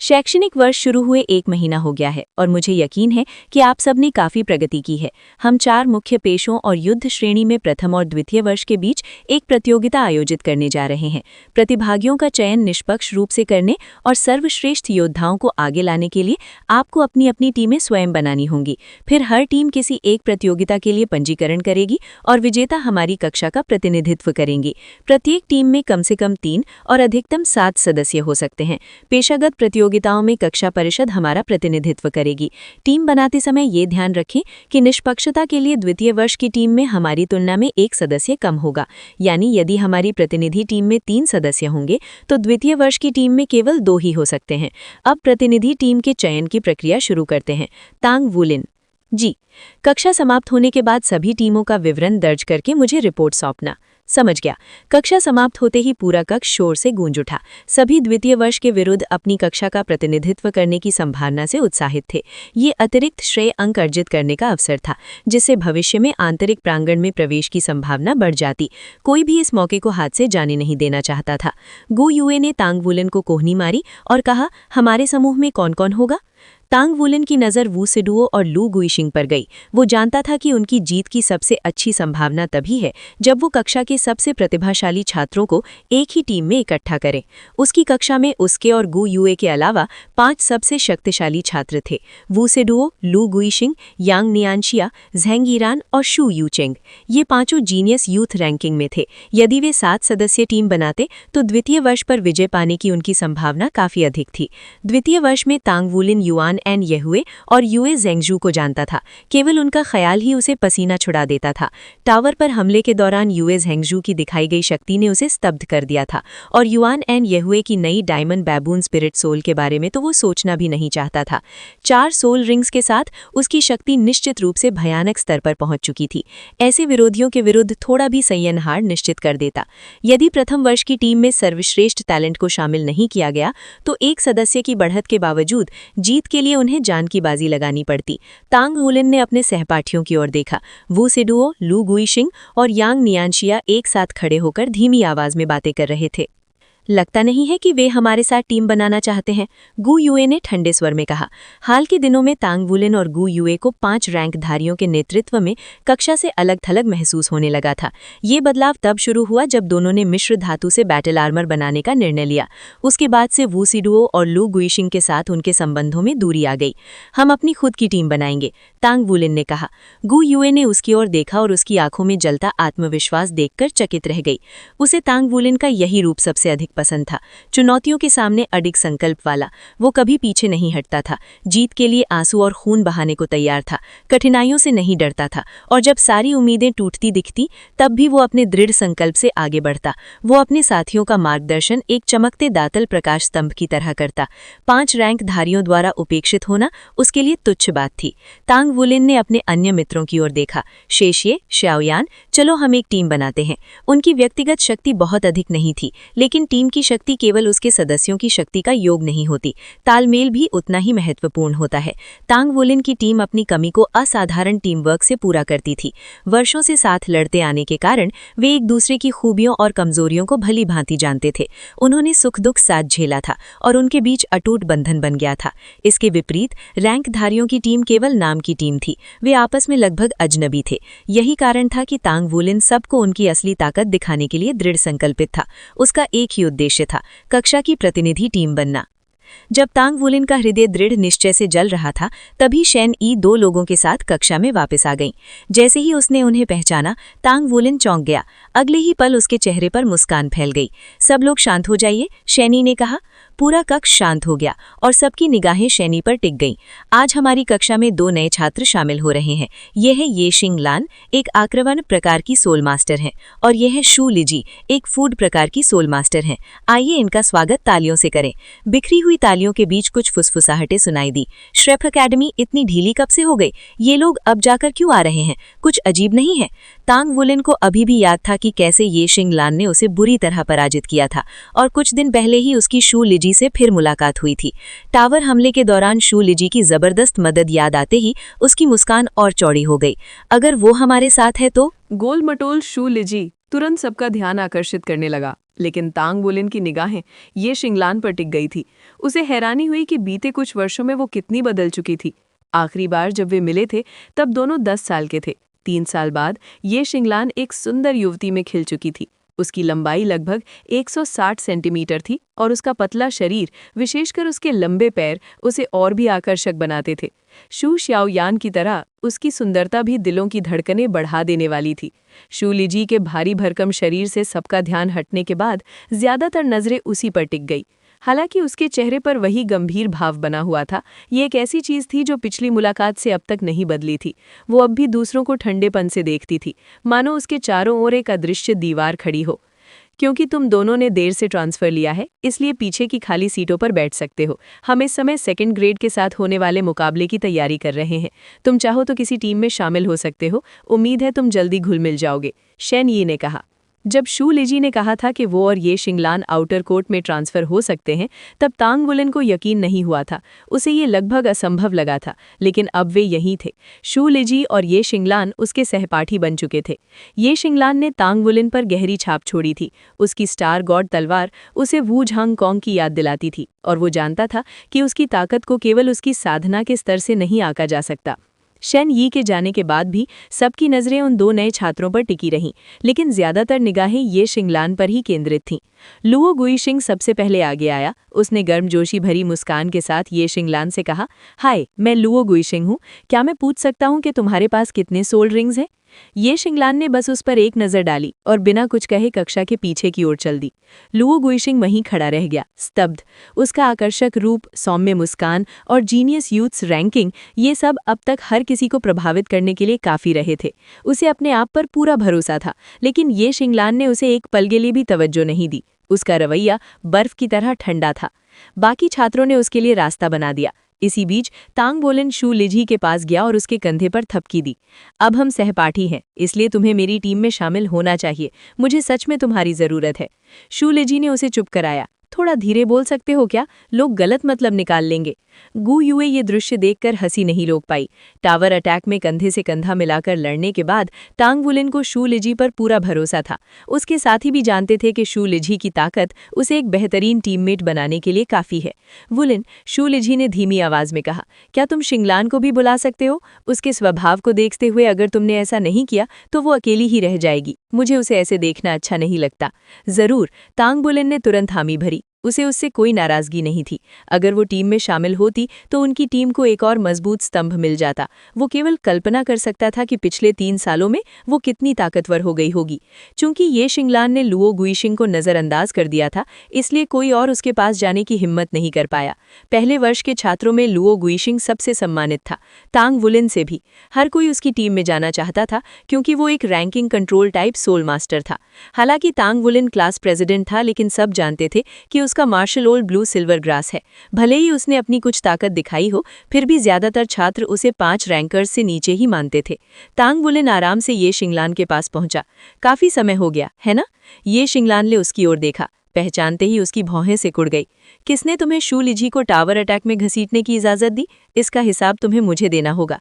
शैक्षणिक वर्ष शुरू हुए 1 महीना हो गया है और मुझे यकीन है कि आप सबने काफ़ी प्रगति की है। हम 4 मुख्य पेशों और युद्ध श्रेणी में प्रथम और द्वितीय वर्ष के बीच एक प्रतियोगिता आयोजित करने जा रहे हैं। प्रतिभागियों का चयन निष्पक्ष रूप से करने और सर्वश्रेष्ठ योद्धाओं को आगे लाने के लिए आपको अपनी अपनी टीमें स्वयं बनानी होंगी। फिर हर टीम किसी एक प्रतियोगिता के लिए पंजीकरण करेगी और विजेता हमारी कक्षा का प्रतिनिधित्व करेंगी। प्रत्येक टीम में कम से कम 3 और अधिकतम 7 सदस्य हो सकते हैं। पेशागत प्रतियोगिताओं में कक्षा परिषद हमारा प्रतिनिधित्व करेगी। टीम बनाते समय ये ध्यान रखें कि निष्पक्षता के लिए द्वितीय वर्ष की टीम में हमारी तुलना में 1 सदस्य कम होगा। यानी यदि हमारी प्रतिनिधि टीम में 3 सदस्य होंगे तो द्वितीय वर्ष की टीम में केवल 2 ही हो सकते हैं। अब प्रतिनिधि टीम के चयन की प्रक्रिया शुरू करते हैं। तांग वुलिन जी, कक्षा समाप्त होने के बाद सभी टीमों का विवरण दर्ज करके मुझे रिपोर्ट सौंपना। समझ गया। कक्षा समाप्त होते ही पूरा कक्ष शोर से गूंज उठा। सभी द्वितीय वर्ष के विरुद्ध अपनी कक्षा का प्रतिनिधित्व करने की संभावना से उत्साहित थे। ये अतिरिक्त श्रेय अंक अर्जित करने का अवसर था, जिससे भविष्य में आंतरिक प्रांगण में प्रवेश की संभावना बढ़ जाती। कोई भी इस मौके को हाथ से जाने नहीं देना चाहता था। गु युए ने तांग वुलिन को कोहनी मारी और कहा, हमारे समूह में कौन कौन होगा? तांग वुलिन की नज़र वू सिडुओ और लू गुइशिंग पर गई। वो जानता था कि उनकी जीत की सबसे अच्छी संभावना तभी है जब वो कक्षा के सबसे प्रतिभाशाली छात्रों को एक ही टीम में इकट्ठा करें। उसकी कक्षा में उसके और गु युए के अलावा 5 सबसे शक्तिशाली छात्र थे: वू सिडुओ, लू गुइशिंग, यांग नियानशिया, झेंग ईरान और शू यूचेंग। ये पांचों जीनियस यूथ रैंकिंग में थे। यदि वे 7 सदस्यीय टीम बनाते तो द्वितीय वर्ष पर विजय पाने की उनकी संभावना काफ़ी अधिक थी। द्वितीय वर्ष में तांग वुलिन, युआन युआन एन येहुए और यूए जेंगजू को जानता था। केवल उनका ख्याल ही उसे पसीना छुड़ा देता था। टावर पर हमले के दौरान यूए जेंगजू की दिखाई गई शक्ति ने उसे स्तब्ध कर दिया था और युआन एन येहुए की नई डायमंड बैबून स्पिरिट सोल के बारे में तो वो सोचना भी नहीं चाहता था। 4 सोल रिंग्स के साथ उसकी शक्ति निश्चित रूप से भयानक स्तर पर पहुंच चुकी थी। ऐसे विरोधियों के विरुद्ध थोड़ा भी संयन हार निश्चित कर देता। यदि प्रथम वर्ष की टीम में सर्वश्रेष्ठ टैलेंट को शामिल नहीं किया गया तो एक सदस्य की बढ़त के बावजूद जीत के लिए उन्हें जान की बाजी लगानी पड़ती। तांग वुलिन ने अपने सहपाठियों की ओर देखा। वू सिडुओ, लू गुइशिंग और यांग नियानशिया एक साथ खड़े होकर धीमी आवाज में बातें कर रहे थे। लगता नहीं है कि वे हमारे साथ टीम बनाना चाहते हैं, गु यूए ने ठंडे स्वर में कहा। हाल के दिनों में तांग वुलिन और गु यूए को 5 रैंकधारियों के नेतृत्व में कक्षा से अलग थलग महसूस होने लगा था। ये बदलाव तब शुरू हुआ जब दोनों ने मिश्र धातु से बैटल आर्मर बनाने का निर्णय लिया। उसके बाद से वू सिडुओ और लू गुइशिंग के साथ उनके संबंधों में दूरी आ गई। हम अपनी खुद की टीम बनाएंगे, तांग वुलिन ने कहा। गु यूए ने उसकी ओर देखा और उसकी आंखों में जलता आत्मविश्वास देखकर चकित रह गई। उसे तांग वुलिन का यही रूप सबसे अधिक पसंद था। चुनौतियों के सामने अडिग संकल्प वाला। वो कभी पीछे नहीं हटता था। जीत के लिए आंसू और खून बहाने को तैयार था। कठिनाइयों से नहीं डरता था और जब सारी उम्मीदें टूटती दिखती तब भी वो अपने दृढ़ संकल्प से आगे बढ़ता। वो अपने साथियों का मार्गदर्शन एक चमकते दातल प्रकाश स्तंभ की तरह करता। 5 रैंकधारियों द्वारा उपेक्षित होना उसके लिए तुच्छ बात थी। तांग वुलिन ने अपने अन्य मित्रों की ओर देखा। शेशिए, शाओयान, चलो हम एक टीम बनाते हैं। उनकी व्यक्तिगत शक्ति बहुत अधिक नहीं थी, लेकिन टीम की शक्ति केवल उसके सदस्यों की शक्ति का योग नहीं होती, तालमेल भी उतना ही महत्वपूर्ण होता है। तांग वुलिन की टीम अपनी कमी को असाधारण टीम वर्क से पूरा करती थी। वर्षों से साथ लड़ते आने के कारण वे एक दूसरे की खूबियों और कमजोरियों को भली भांति जानते थे। उन्होंने सुख दुख साथ झेला था और उनके बीच अटूट बंधन बन गया था। इसके विपरीत रैंकधारियों की टीम केवल नाम की टीम थी। वे आपस में लगभग अजनबी थे। यही कारण था कि तांग वुलिन सबको उनकी असली ताकत दिखाने के लिए दृढ़ संकल्पित था। उसका एक ही उद्देश्य था, कक्षा की प्रतिनिधि टीम बनना। जब तांग वुलिन का हृदय दृढ़ निश्चय से जल रहा था तभी शेन ई 2 लोगों के साथ कक्षा में वापस आ गईं। जैसे ही उसने उन्हें पहचाना तांग वुलिन चौंक गया। अगले ही पल उसके चेहरे पर मुस्कान फैल गई। सब लोग शांत हो जाइए, शेनी ने कहा। पूरा कक्ष शांत हो गया और सबकी निगाहें शेनी पर टिक गईं। आज हमारी कक्षा में 2 नए छात्र शामिल हो रहे हैं। ये है ये शिंग लान, एक आक्रमण प्रकार की सोल मास्टर हैं, और यह है शू लिजी, एक फूड प्रकार की सोल मास्टर हैं। आइए इनका स्वागत तालियों से करें। बिखरी हुई तालियों के बीच कुछ फुसफुसाहटें सुनाई दी। श्रेफ अकेडमी इतनी ढीली कब से हो गई? ये लोग अब जाकर क्यों आ रहे हैं? कुछ अजीब नहीं है? तांग वुलिन को अभी भी याद था कि कैसे ये शिंग लान ने उसे बुरी तरह पराजित किया था और कुछ दिन पहले ही उसकी शू लिजी से फिर मुलाकात हुई थी। टावर हमले के दौरान शू लिजी की जबरदस्त मदद याद आते ही उसकी मुस्कान और चौड़ी हो गई। अगर वो हमारे साथ है तो? गोल-मटोल शू लिजी तुरंत सबका ध्यान आकर्षित करने लगा, लेकिन तांग वुलिन की निगाहें ये शिंगलान पर टिक गई थी। उसे हैरानी हुई कि बीते कुछ वर्षों में वो कितनी बदल चुकी थी। आखिरी बार जब वे मिले थे तब दोनों 10 साल के थे। 3 साल बाद ये शिंगलान एक सुंदर युवती में खिल चुकी थी। उसकी लंबाई लगभग 160 सेंटीमीटर थी और उसका पतला शरीर, विशेषकर उसके लंबे पैर, उसे और भी आकर्षक बनाते थे। शू शाओयान की तरह उसकी सुंदरता भी दिलों की धड़कनें बढ़ा देने वाली थी। शू लिजी के भारी भरकम शरीर से सबका ध्यान हटने के बाद ज्यादातर नजरें उसी पर टिक गई। हालांकि उसके चेहरे पर वही गंभीर भाव बना हुआ था। ये एक ऐसी चीज थी जो पिछली मुलाकात से अब तक नहीं बदली थी। वो अब भी दूसरों को ठंडेपन से देखती थी, मानो उसके चारों ओर एक अदृश्य दीवार खड़ी हो। क्योंकि तुम दोनों ने देर से ट्रांसफर लिया है, इसलिए पीछे की खाली सीटों पर बैठ सकते हो। हम इस समय 2nd ग्रेड के साथ होने वाले मुकाबले की तैयारी कर रहे हैं। तुम चाहो तो किसी टीम में शामिल हो सकते हो। उम्मीद है तुम जल्दी घुल मिल जाओगे, शेन यी ने कहा। जब शू लिजी ने कहा था कि वो और ये शिंगलान आउटर कोर्ट में ट्रांसफर हो सकते हैं, तब तांग वुलिन को यकीन नहीं हुआ था। उसे ये लगभग असंभव लगा था, लेकिन अब वे यहीं थे। शू लिजी और ये शिंगलान उसके सहपाठी बन चुके थे। ये शिंगलान ने तांग वुलिन पर गहरी छाप छोड़ी थी। उसकी स्टार गॉड तलवार उसे वू झांग कॉन्ग की याद दिलाती थी और वो जानता था कि उसकी ताकत को केवल उसकी साधना के स्तर से नहीं आंका जा सकता। शेन यी के जाने के बाद भी सबकी नज़रें उन 2 नए छात्रों पर टिकी रहीं, लेकिन ज्यादातर निगाहें ये शिंगलान पर ही केंद्रित थीं। लुओ गुइशिंग सबसे पहले आगे आया। उसने गर्मजोशी भरी मुस्कान के साथ ये शिंगलान से कहा, हाय, मैं लुओ गुइशिंग हूँ। क्या मैं पूछ सकता हूँ कि तुम्हारे पास कितने सोल रिंग्स हैं? ये शिंगलान ने बस उस पर एक नज़र डाली और बिना कुछ कहे कक्षा के पीछे की ओर चल दी। लुओ गुइशिंग वहीं खड़ा रह गया, स्तब्ध। उसका आकर्षक रूप, सौम्य मुस्कान और जीनियस यूथ्स रैंकिंग, ये सब अब तक हर किसी को प्रभावित करने के लिए काफ़ी रहे थे। उसे अपने आप पर पूरा भरोसा था, लेकिन ये शिंगलान ने उसे एक पल के लिए भी तवज्जो नहीं दी। उसका रवैया बर्फ की तरह ठंडा था। बाकी छात्रों ने उसके लिए रास्ता बना दिया। इसी बीच तांग बोलिन शू लिजी के पास गया और उसके कंधे पर थपकी दी। अब हम सहपाठी हैं, इसलिए तुम्हें मेरी टीम में शामिल होना चाहिए। मुझे सच में तुम्हारी ज़रूरत है। शू लिजी ने उसे चुप कराया। थोड़ा धीरे बोल सकते हो क्या? लोग गलत मतलब निकाल लेंगे। गू युए ये दृश्य देखकर हंसी नहीं रोक पाई। टावर अटैक में कंधे से कंधा मिलाकर लड़ने के बाद तांग वुलिन को शू लिजी पर पूरा भरोसा था। उसके साथी भी जानते थे कि शू लिजी की ताकत उसे एक बेहतरीन टीममेट बनाने के लिए काफ़ी है। वुलिन, शू लिजी ने धीमी आवाज़ में कहा, क्या तुम शिंगलान को भी बुला सकते हो? उसके स्वभाव को देखते हुए अगर तुमने ऐसा नहीं किया तो वो अकेली ही रह जाएगी। मुझे उसे ऐसे देखना अच्छा नहीं लगता। ज़रूर, तांग वुलिन ने तुरंत हामी भरी। उसे उससे कोई नाराज़गी नहीं थी। अगर वो टीम में शामिल होती तो उनकी टीम को एक और मजबूत स्तंभ मिल जाता। वो केवल कल्पना कर सकता था कि पिछले 3 सालों में वो कितनी ताकतवर हो गई होगी। चूंकि ये शिंगलान ने लुओ गुइशिंग को नज़रअंदाज कर दिया था, इसलिए कोई और उसके पास जाने की हिम्मत नहीं कर पाया। पहले वर्ष के छात्रों में लुओ गुइशिंग सबसे सम्मानित था, तांग वुलिन से भी। हर कोई उसकी टीम में जाना चाहता था, क्योंकि वो एक ranking control type soul master था। हालांकि तांग वुलिन क्लास प्रेसिडेंट था, लेकिन सब जानते थे कि उसका martial old blue silver grass है। भले ही उसने अपनी कुछ ताकत दिखाई हो, फिर भी ज्यादातर छात्र उसे 5 रैंकर्स से नीचे ही मानते थे। तांग वुलिन आराम से ये शिंगलान के पास पहुंचा। काफी समय हो गया है ना? ये शिंगलान ने उसकी ओर देखा। पहचानते ही उसकी भौहें सिकुड़ गई। किसने तुम्हें शू लिजी को टावर अटैक में घसीटने की इजाजत दी? इसका हिसाब तुम्हें मुझे देना होगा।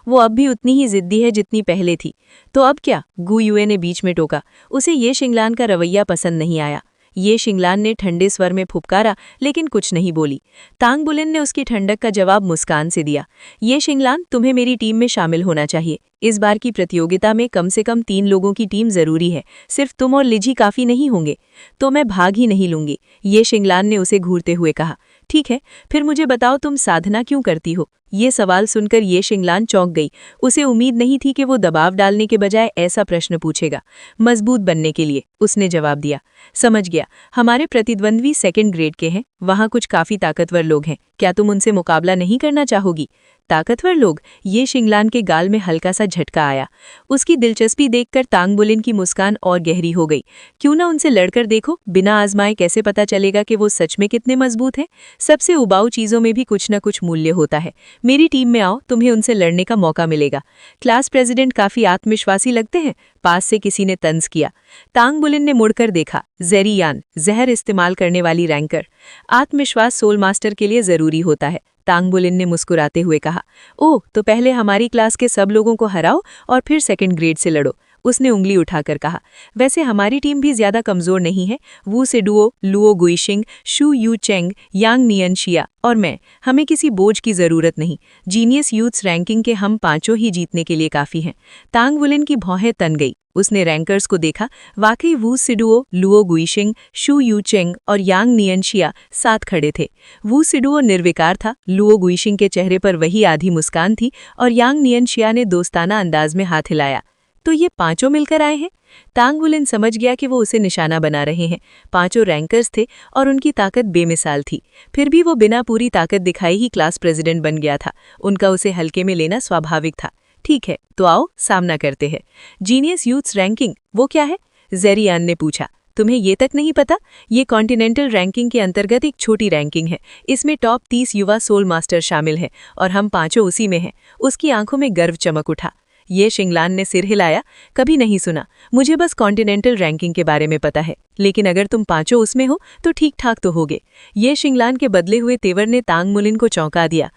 वो अब भी उतनी ही जिद्दी है जितनी पहले थी। तो अब क्या? गू युए ने बीच में टोका। उसे ये शिंगलान का रवैया पसंद नहीं आया। ये शिंगलान ने ठंडे स्वर में फुपकारा, लेकिन कुछ नहीं बोली। तांग बुलिन ने उसकी ठंडक का जवाब मुस्कान से दिया। ये शिंगलान, तुम्हें मेरी टीम में शामिल होना चाहिए। इस बार की प्रतियोगिता में कम से कम 3 लोगों की टीम जरूरी है। सिर्फ तुम और लिजी काफी नहीं होंगे। तो मैं भाग ही नहीं लूंगी, ये शिंगलान ने उसे घूरते हुए कहा। ठीक है, फिर मुझे बताओ तुम साधना क्यों करती हो? ये सवाल सुनकर ये शिंगलान चौंक गई। उसे उम्मीद नहीं थी कि वो दबाव डालने के बजाय ऐसा प्रश्न पूछेगा। मजबूत बनने के लिए, उसने जवाब दिया। समझ गया, हमारे प्रतिद्वंद्वी 2nd ग्रेड के हैं। वहाँ कुछ काफी ताकतवर लोग हैं। क्या तुम उनसे मुकाबला नहीं करना चाहोगी? ताकतवर लोग? ये शिंगलान के गाल में हल्का सा झटका आया। उसकी दिलचस्पी देखकर तांग बुलिन की मुस्कान और गहरी हो गई। क्यों ना उनसे लड़कर देखो? बिना आजमाए कैसे पता चलेगा कि वो सच में कितने मजबूत हैं? सबसे उबाऊ चीजों में भी कुछ न कुछ मूल्य होता है। मेरी टीम में आओ, तुम्हें उनसे लड़ने का मौका मिलेगा। क्लास प्रेसिडेंट काफी आत्मविश्वासी लगते हैं, पास से किसी ने तंज किया। तांग बुलिन ने मुड़कर देखा। ज़ेरियान, जहर इस्तेमाल करने वाली रैंकर। आत्मविश्वास सोल मास्टर के लिए जरूरी होता है, तांग बुलिन ने मुस्कुराते हुए कहा। ओह, तो पहले हमारी क्लास के सब लोगों को हराओ और फिर 2nd ग्रेड से लड़ो, उसने उंगली उठाकर कहा। वैसे हमारी टीम भी ज्यादा कमजोर नहीं है। वू सिडुओ, लुओ गुइशिंग, शू यू चेंग, यांग नियनशिया और मैं, हमें किसी बोझ की जरूरत नहीं। जीनियस यूथ्स रैंकिंग के हम 5 ही जीतने के लिए काफी हैं। तांग वुलिन की भौहें तन गई। उसने रैंकर्स को देखा। वाकई वू सिडुओ, लुओ गुइशिंग, शू यू चेंग और यांग नियनशिया साथ खड़े थे। वू सिडुओ निर्विकार था, लुओ गुइशिंग के चेहरे पर वही आधी मुस्कान थी और यांग नियनशिया ने दोस्ताना अंदाज में हाथ हिलाया। तो ये 5 मिलकर आए हैं? तांग वुलिन समझ गया कि वो उसे निशाना बना रहे हैं। 5 रैंकर्स थे और उनकी ताकत बेमिसाल थी। फिर भी वो बिना पूरी ताकत दिखाए ही क्लास प्रेसिडेंट बन गया था। उनका उसे हल्के में लेना स्वाभाविक था। ठीक है, तो आओ सामना करते हैं। जीनियस यूथ्स रैंकिंग, वो क्या है? ज़ेरियान ने पूछा। तुम्हें ये तक नहीं पता? ये कॉन्टिनेंटल रैंकिंग के अंतर्गत एक छोटी रैंकिंग है। इसमें टॉप 30 युवा सोल मास्टर शामिल हैं और हम 5 उसी में हैं। उसकी आंखों में गर्व चमक उठा। ये शिंगलान ने सिर हिलाया। कभी नहीं सुना, मुझे बस कॉन्टिनेंटल रैंकिंग के बारे में पता है, लेकिन अगर तुम 5 उसमें हो तो ठीक ठाक तो होगे। ये शिंगलान के बदले हुए तेवर ने तांग मुलिन को चौंका दिया।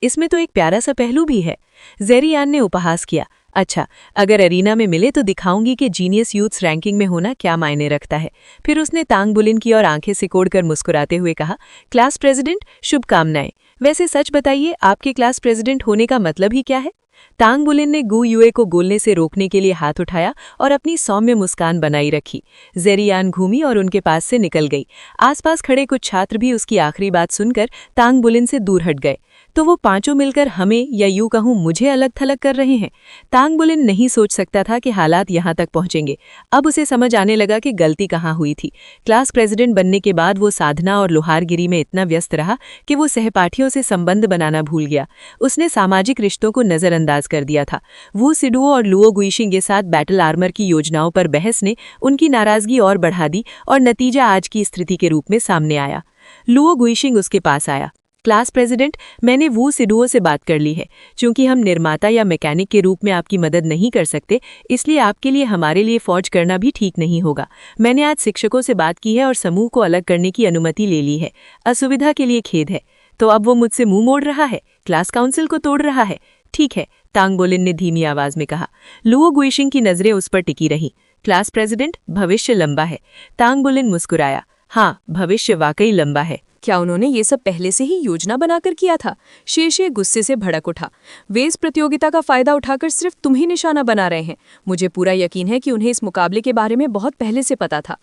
इसमें तो एक प्यारा सा पहलू भी है, ज़ेरियान ने उपहास किया। अच्छा, अगर अरीना में मिले तो दिखाऊंगी कि जीनियस यूथ्स रैंकिंग में होना क्या मायने रखता है। फिर उसने तांग बुलिन की और आंखें सिकोड़कर मुस्कुराते हुए कहा, क्लास प्रेसिडेंट, शुभकामनाएं। वैसे सच बताइए, आपके क्लास प्रेसिडेंट होने का मतलब ही क्या है? तांग बुलिन ने गू युए को गोलने से रोकने के लिए हाथ उठाया और अपनी सौम्य मुस्कान बनाई रखी। ज़ेरियान घूमी और उनके पास से निकल गई। आसपास खड़े कुछ छात्र भी उसकी आखिरी बात सुनकर तांग बुलिन से दूर हट गए। तो वो पांचों मिलकर हमें या यूं कहूं मुझे अलग थलग कर रहे हैं। तांग बुलिन नहीं सोच सकता था कि हालात यहाँ तक पहुंचेंगे। अब उसे समझ आने लगा कि गलती कहाँ हुई थी। क्लास प्रेसिडेंट बनने के बाद वो साधना और लोहारगिरी में इतना व्यस्त रहा कि वो सहपाठियों से संबंध बनाना भूल गया। उसने सामाजिक रिश्तों को नजरअंदाज कर दिया था। वू सिडुओ और लुओ गुइशिंग के साथ बैटल आर्मर की योजनाओं पर बहस ने उनकी नाराजगी और बढ़ा दी और नतीजा आज की स्थिति के रूप में सामने आया। लुओ गुइशिंग उसके पास आया। क्लास प्रेसिडेंट, मैंने वू सिडुओ से बात कर ली है। चूंकि हम निर्माता या मैकेनिक के रूप में आपकी मदद नहीं कर सकते, इसलिए आपके लिए हमारे लिए फौज करना भी ठीक नहीं होगा। मैंने आज शिक्षकों से बात की है और समूह को अलग करने की अनुमति ले ली है। असुविधा के लिए खेद है। तो अब वो मुझसे मुंह मोड़ रहा है, क्लास काउंसिल को तोड़ रहा है। ठीक है, तांग बुलिन ने धीमी आवाज में कहा। लुओ गुइशिंग की नजरें उस पर टिकी रहीं। क्लास प्रेसिडेंट, भविष्य लंबा है। तांग बुलिन मुस्कुराया। हाँ, भविष्य वाकई लंबा है। क्या उन्होंने ये सब पहले से ही योजना बनाकर किया था? शेषे गुस्से से भड़क उठा। वे इस प्रतियोगिता का फायदा उठाकर सिर्फ तुम ही निशाना बना रहे हैं। मुझे पूरा यकीन है कि उन्हें इस मुकाबले के बारे में बहुत पहले से पता था।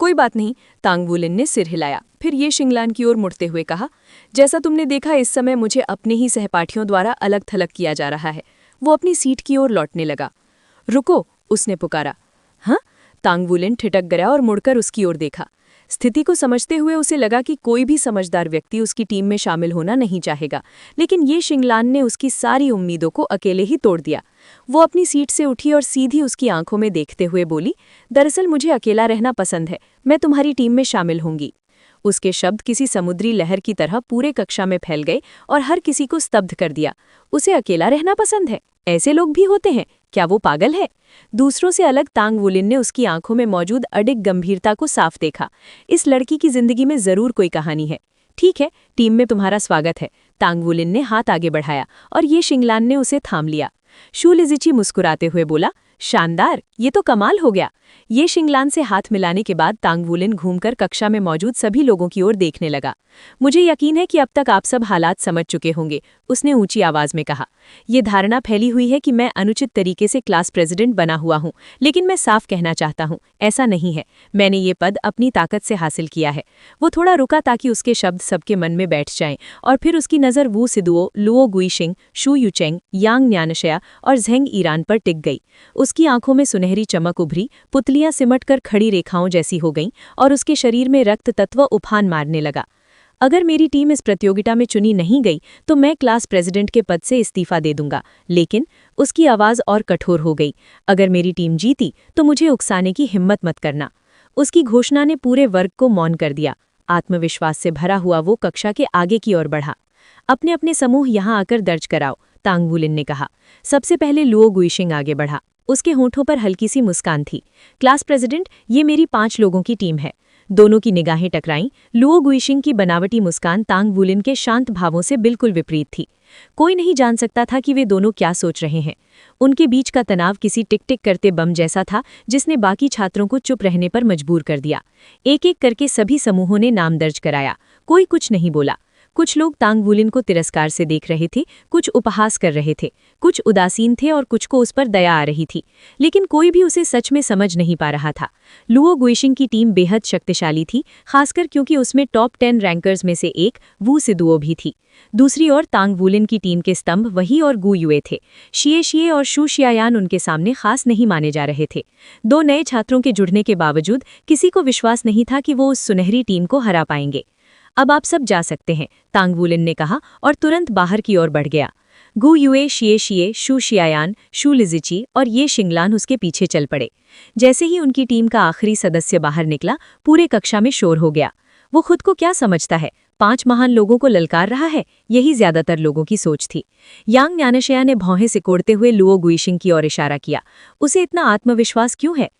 कोई बात नहीं, तांग बुलिन ने सिर हिलाया। फिर ये शिंगलान की ओर मुड़ते हुए कहा, जैसा तुमने देखा, इस समय मुझे अपने ही सहपाठियों द्वारा अलग थलग किया जा रहा है। वो अपनी सीट की ओर लौटने लगा। रुको, उसने पुकारा। हाँ? तांग बुलिन ठिठक गया और मुड़कर उसकी ओर देखा। स्थिति को समझते हुए उसे लगा कि कोई भी समझदार व्यक्ति उसकी टीम में शामिल होना नहीं चाहेगा, लेकिन ये शिंगलान ने उसकी सारी उम्मीदों को अकेले ही तोड़ दिया। वो अपनी सीट से उठी और सीधी उसकी आंखों में देखते हुए बोली, दरअसल मुझे अकेला रहना पसंद है। मैं तुम्हारी टीम में शामिल होंगी। उसके शब्द किसी समुद्री लहर की तरह पूरे कक्षा में फैल गए और हर किसी को स्तब्ध कर दिया। उसे अकेला रहना पसंद है? ऐसे लोग भी होते हैं? क्या वो पागल है? दूसरों से अलग तांग बुलिन ने उसकी आंखों में मौजूद अडिग गंभीरता को साफ देखा। इस लड़की की जिंदगी में जरूर कोई कहानी है। ठीक है, टीम में तुम्हारा स्वागत है। तांग बुलिन ने हाथ आगे बढ़ाया और ये शिंगलान ने उसे थाम लिया। शू लिजिची मुस्कुराते हुए बोला, शानदार, ये तो कमाल हो गया। ये शिंगलान से हाथ मिलाने के बाद तांग बुलिन घूमकर कक्षा में मौजूद सभी लोगों की ओर देखने लगा। मुझे यकीन है कि अब तक आप सब हालात समझ चुके होंगे, उसने ऊंची आवाज में कहा। ये धारणा फैली हुई है कि मैं अनुचित तरीके से क्लास प्रेसिडेंट बना हुआ हूं, लेकिन मैं साफ कहना चाहता हूं, ऐसा नहीं है। मैंने ये पद अपनी ताकत से हासिल किया है। वो थोड़ा रुका ताकि उसके शब्द सबके मन में बैठ जाएं, और फिर उसकी नज़र वू सिदुओ, लुओ गुइशिंग, शू युचेंग, यांग न्यानशया और झेंग ईरान पर टिक गई। उसकी आंखों में सुनहरी चमक उभरी, पुतलियां सिमटकर खड़ी रेखाओं जैसी हो गईं और उसके शरीर में रक्त तत्व उफान मारने लगा। अगर मेरी टीम इस प्रतियोगिता में चुनी नहीं गई तो मैं क्लास प्रेसिडेंट के पद से इस्तीफा दे दूंगा। लेकिन उसकी आवाज़ और कठोर हो गई, अगर मेरी टीम जीती तो मुझे उकसाने की हिम्मत मत करना। उसकी घोषणा ने पूरे वर्ग को मौन कर दिया। आत्मविश्वास से भरा हुआ वो कक्षा के आगे की ओर बढ़ा। अपने अपने समूह यहाँ आकर दर्ज कराओ, तांग बुलिन ने कहा। सबसे पहले लुओ गुइशिंग आगे बढ़ा। उसके होंठों पर हल्की सी मुस्कान थी। क्लास प्रेसिडेंट, ये मेरी 5 लोगों की टीम है। दोनों की निगाहें टकराईं। लुओ गुइशिंग की बनावटी मुस्कान तांग बुलिन के शांत भावों से बिल्कुल विपरीत थी। कोई नहीं जान सकता था कि वे दोनों क्या सोच रहे हैं। उनके बीच का तनाव किसी टिक टिक करते बम जैसा था, जिसने बाकी छात्रों को चुप रहने पर मजबूर कर दिया। एक एक करके सभी समूहों ने नाम दर्ज कराया। कोई कुछ नहीं बोला। कुछ लोग तांग बुलिन को तिरस्कार से देख रहे थे, कुछ उपहास कर रहे थे, कुछ उदासीन थे और कुछ को उस पर दया आ रही थी, लेकिन कोई भी उसे सच में समझ नहीं पा रहा था। लुओ गुइशिंग की टीम बेहद शक्तिशाली थी, खासकर क्योंकि उसमें टॉप 10 रैंकर्स में से एक वू सिदुओ भी थी। दूसरी ओर तांग बुलिन की टीम के स्तंभ वही और गु युए थे। शिए शिए और शू शियायान उनके सामने खास नहीं माने जा रहे थे। 2 नए छात्रों के जुड़ने के बावजूद किसी को विश्वास नहीं था कि वो उस सुनहरी टीम को हरा पाएंगे। अब आप सब जा सकते हैं, तांग बुलिन ने कहा और तुरंत बाहर की ओर बढ़ गया। गु युए, शिए शिए, शू शियायान, शू लिजिची और ये शिंगलान उसके पीछे चल पड़े। जैसे ही उनकी टीम का आखिरी सदस्य बाहर निकला, पूरे कक्षा में शोर हो गया। वो खुद को क्या समझता है? 5 महान लोगों को ललकार रहा है, यही ज्यादातर लोगों की सोच थी। यांग न्यानशया ने भौहें सिकोड़ते हुए लुओ गुइशिंग की ओर इशारा किया। उसे इतना आत्मविश्वास क्यों है?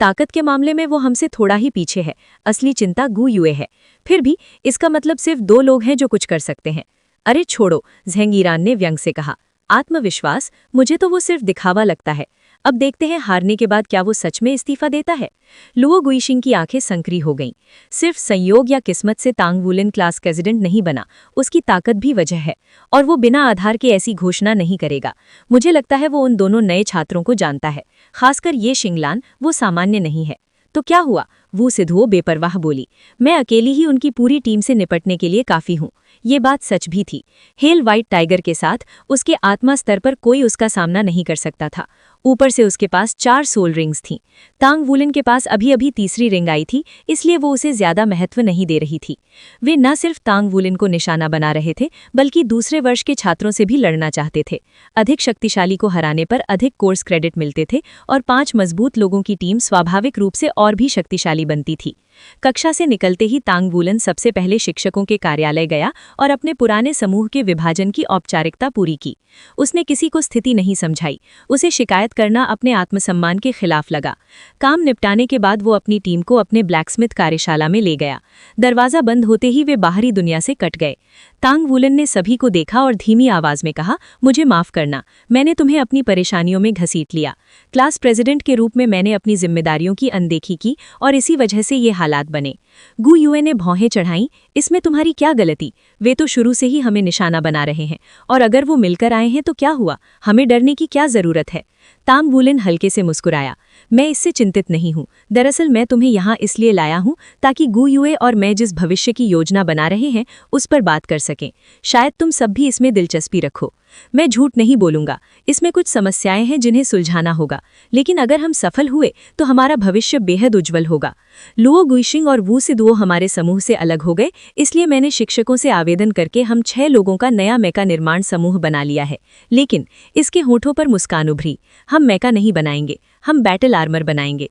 ताकत के मामले में वो हमसे थोड़ा ही पीछे है। असली चिंता गु युए है। फिर भी इसका मतलब सिर्फ 2 लोग हैं जो कुछ कर सकते हैं। अरे छोड़ो, झेंग ईरान ने व्यंग से कहा। आत्मविश्वास? मुझे तो वो सिर्फ दिखावा लगता है। अब देखते हैं हारने के बाद क्या वो सच में इस्तीफा देता है। लुओ गुइशिंग की आंखें संकरी हो गईं। सिर्फ संयोग या किस्मत से तांग बुलिन क्लास प्रेसिडेंट नहीं बना, उसकी ताकत भी वजह है, और वो बिना आधार के ऐसी घोषणा नहीं करेगा। मुझे लगता है वो उन दोनों नए छात्रों को जानता है, खासकर ये शिंगलान। वो सामान्य नहीं है। तो क्या हुआ? वू सिदुओ बेपरवाह बोली। मैं अकेली ही उनकी पूरी टीम से निपटने के लिए काफी हूँ। ये बात सच भी थी। हेल व्हाइट टाइगर के साथ उसके आत्मा स्तर पर कोई उसका सामना नहीं कर सकता था। ऊपर से उसके पास 4 सोल रिंग्स थीं। तांग वुलिन के पास अभी अभी तीसरी रिंग आई थी, इसलिए वो उसे ज्यादा महत्व नहीं दे रही थी। वे न सिर्फ तांग वुलिन को निशाना बना रहे थे, बल्कि दूसरे वर्ष के छात्रों से भी लड़ना चाहते थे। अधिक शक्तिशाली को हराने पर अधिक कोर्स क्रेडिट मिलते थे और 5 मजबूत लोगों की टीम स्वाभाविक रूप से और भी शक्तिशाली बनती थी। कक्षा से निकलते ही तांग वुलिन सबसे पहले शिक्षकों के कार्यालय गया और अपने पुराने समूह के विभाजन की औपचारिकता पूरी की। उसने किसी को स्थिति नहीं समझाई। उसे शिकायत करना अपने आत्मसम्मान के खिलाफ लगा। काम निपटाने के बाद वो अपनी टीम को अपने ब्लैकस्मिथ कार्यशाला में ले गया। दरवाजा बंद होते ही वे बाहरी दुनिया से कट गए। तांग वुलिन ने सभी को देखा और धीमी आवाज में कहा, मुझे माफ करना, मैंने तुम्हें अपनी परेशानियों में घसीट लिया। क्लास प्रेसिडेंट के रूप में मैंने अपनी जिम्मेदारियों की अनदेखी की और इसी वजह से ये हालात बने। गु युए ने भौहें चढ़ाईं, इसमें तुम्हारी क्या गलती? वे तो शुरू से ही हमें निशाना बना रहे हैं, और अगर वो मिलकर आए हैं तो क्या हुआ? हमें डरने की क्या जरूरत है? तांग वुलिन हल्के से मुस्कुराया, मैं इससे चिंतित नहीं हूँ। दरअसल मैं तुम्हें यहाँ इसलिए लाया हूँ ताकि गु युए और मैं जिस भविष्य की योजना बना रहे हैं उस पर बात कर सकें। शायद तुम सब भी इसमें दिलचस्पी रखो। मैं झूठ नहीं बोलूंगा, इसमें कुछ समस्याएं हैं जिन्हें सुलझाना होगा, लेकिन अगर हम सफल हुए तो हमारा भविष्य बेहद उज्जवल होगा। लुओ गुइशिंग और वू सिदुओ हमारे समूह से अलग हो गए, इसलिए मैंने शिक्षकों से आवेदन करके हम 6 लोगों का नया मेका निर्माण समूह बना लिया है। लेकिन इसके होठों पर मुस्कान उभरी, हम मेका नहीं बनाएंगे, हम बैटल आर्मर बनाएंगे।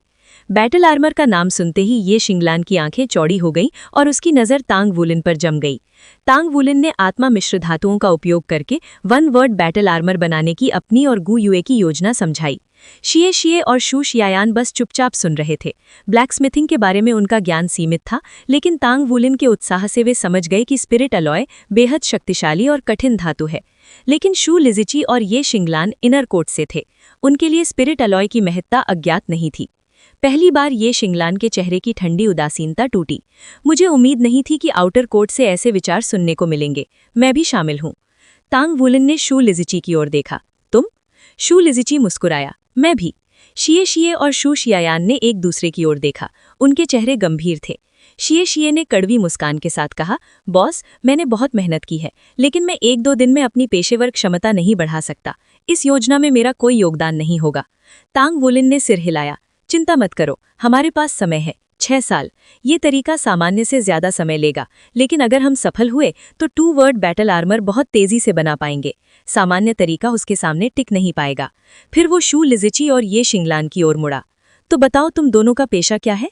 बैटल आर्मर का नाम सुनते ही ये शिंगलान की आंखें चौड़ी हो गईं और उसकी नज़र तांग वुलिन पर जम गई। तांग वुलिन ने आत्मा मिश्र धातुओं का उपयोग करके 1 वर्ड बैटल आर्मर बनाने की अपनी और गु युए की योजना समझाई। शिए शिए और शू शियायान बस चुपचाप सुन रहे थे। ब्लैकस्मिथिंग के बारे में उनका ज्ञान सीमित था, लेकिन तांग वुलिन के उत्साह से वे समझ गए कि स्पिरिट अलॉय बेहद शक्तिशाली और कठिन धातु है। लेकिन शू लिजिची और ये शिंगलान इनर कोट से थे, उनके लिए स्पिरिट अलॉय की महत्ता अज्ञात नहीं थी। पहली बार ये शिंगलान के चेहरे की ठंडी उदासीनता टूटी। मुझे उम्मीद नहीं थी कि आउटर कोर्ट से ऐसे विचार सुनने को मिलेंगे, मैं भी शामिल हूँ। तांग वुलिन ने शू लिजिची की ओर देखा, तुम? शू लिजिची मुस्कुराया, मैं भी। शिए शिए और शू शियायान ने एक दूसरे की ओर देखा, उनके चेहरे गंभीर थे। शिए शिए ने कड़वी मुस्कान के साथ कहा, बॉस, मैंने बहुत मेहनत की है, लेकिन मैं 1-2 दिन में अपनी पेशेवर क्षमता नहीं बढ़ा सकता। इस योजना में मेरा कोई योगदान नहीं होगा। तांग वुलिन ने सिर हिलाया, चिंता मत करो, हमारे पास समय है, 6 साल। ये तरीका सामान्य से ज्यादा समय लेगा, लेकिन अगर हम सफल हुए तो 2 वर्ड बैटल आर्मर बहुत तेजी से बना पाएंगे। सामान्य तरीका उसके सामने टिक नहीं पाएगा। फिर वो शू लिजिची और ये शिंगलान की ओर मुड़ा, तो बताओ तुम दोनों का पेशा क्या है?